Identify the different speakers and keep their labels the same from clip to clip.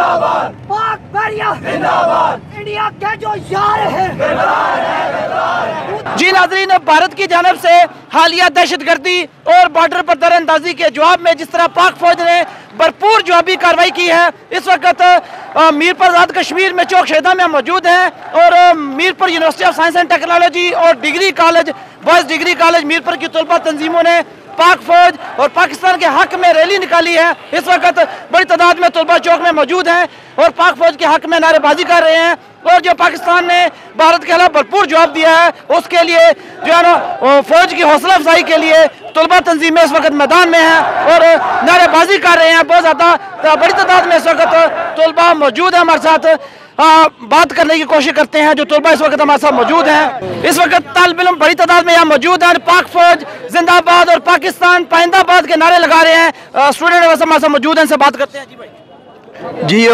Speaker 1: जिंदाबाद, पाक बैरियर जिंदाबाद, इंडिया के जो यार हैं। जी नाज़रीन, भारत की जानब से हालिया दहशतगर्दी और बॉर्डर पर दरअंदाजी के जवाब में जिस तरह पाक फौज ने भरपूर जवाबी कार्रवाई की है, इस वक्त मीरपुर आज़ाद कश्मीर में चौक शहीदा में मौजूद हैं और Mirpur university of science and technology और degree college boys degree college Mirpur की तलबा तंजीमों ने पाक फौज और पाकिस्तान के हक में रैली निकाली है। इस वक्त बड़ी तादाद में तलबा चौक में मौजूद हैं और पाक फौज के हक में नारेबाजी कर रहे हैं और जो पाकिस्तान ने भारत के खिलाफ भरपूर जवाब दिया है उसके लिए जो है ना फौज की हौसला अफजाई के लिए तलबा तंजीमें इस वक्त मैदान में हैं और नारेबाजी कर रहे हैं। बहुत ज़्यादा बड़ी तादाद में इस वक्त तलबा मौजूद है हमारे साथ, बात करने की कोशिश करते हैं। जो तलबा इस वक्त हमारे साथ मौजूद हैं, इस वक्त तालिब इल्म बड़ी तादाद में यहाँ मौजूद हैं। पाक फौज जिंदाबाद और पाकिस्तान पाइंदाबाद के नारे लगा रहे हैं। स्टूडेंट हमारे साथ मौजूद हैं, इनसे बात करते हैं। जी भाई
Speaker 2: जी,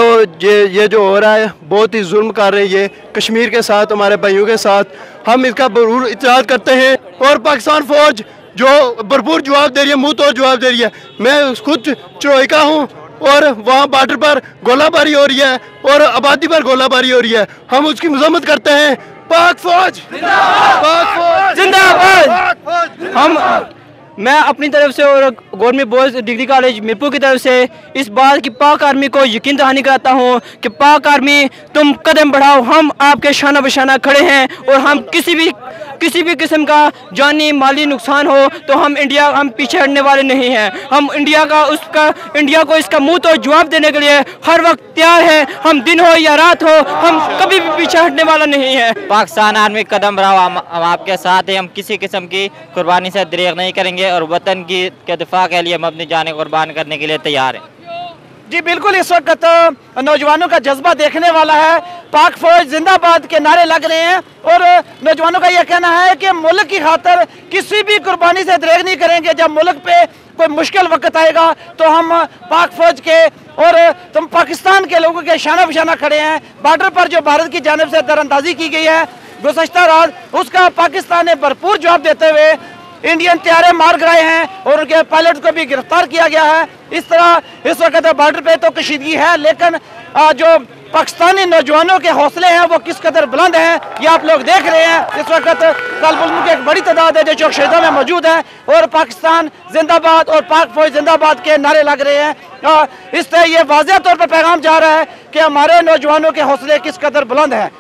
Speaker 2: ये जो हो रहा है बहुत ही जुल्म कर रही है कश्मीर के साथ, हमारे भाइयों के साथ। हम इसका भरपूर इत्तेजाद करते हैं और पाकिस्तान फौज जो भरपूर जवाब दे रही है, मुंह तोड़ जवाब दे रही है। मैं खुद चरोई का हूँ और वहाँ बॉर्डर पर गोलाबारी हो रही है और आबादी पर गोलाबारी हो रही है। हम उसकी मजम्मत करते हैं। पाक फौज पाक फौज जिंदाबाद। मैं अपनी तरफ से और government boys degree college Mirpur की तरफ से इस बात की पाक आर्मी को यकीन दहानी कराता हूँ कि पाक आर्मी तुम कदम बढ़ाओ, हम आपके शाना बशाना खड़े हैं और हम किसी भी किस्म का जानी माली नुकसान हो तो हम पीछे हटने वाले नहीं हैं। हम इंडिया को इसका मुंह तो जवाब देने के लिए हर वक्त तैयार है। हम दिन हो या रात हो, हम कभी भी पीछे हटने वाला नहीं है।
Speaker 3: पाकिस्तान आर्मी कदम बढ़ाओ, हम आपके साथ हैं। हम किसी किस्म की कुर्बानी से दरेग नहीं करेंगे और वतन के दिफा के लिए हम अपनी जान कुर्बान करने के लिए तैयार हैं।
Speaker 1: जी बिल्कुल, इस वक्त नौजवानों का जज्बा देखने वाला है। पाक फौज जिंदाबाद के नारे लग रहे हैं और नौजवानों का यह कहना है कि मुल्क की खातर किसी भी कुर्बानी से दरेग नहीं करेंगे। जब मुल्क पे कोई मुश्किल वक्त आएगा तो हम पाक फौज के और तुम पाकिस्तान के लोगों के शाना बशाना खड़े हैं। बॉर्डर पर जो भारत की जानिब से दरअंदाजी की गई है गुज़श्ता रात, उसका पाकिस्तान ने भरपूर जवाब देते हुए इंडियन तैयारे मार गिराए हैं और उनके पायलट को भी गिरफ्तार किया गया है। इस तरह इस वक्त बॉर्डर पे तो कशीदगी है, लेकिन जो पाकिस्तानी नौजवानों के हौसले हैं वो किस कदर बुलंद हैं ये आप लोग देख रहे हैं। इस वक्त तालिब की एक बड़ी तादाद है जो चौक शहीदा में मौजूद है और पाकिस्तान जिंदाबाद और पाक फौज जिंदाबाद के नारे लग रहे हैं। इस तरह ये वाज़ेह तौर पर पैगाम जा रहा है कि हमारे नौजवानों के हौसले किस कदर बुलंद हैं।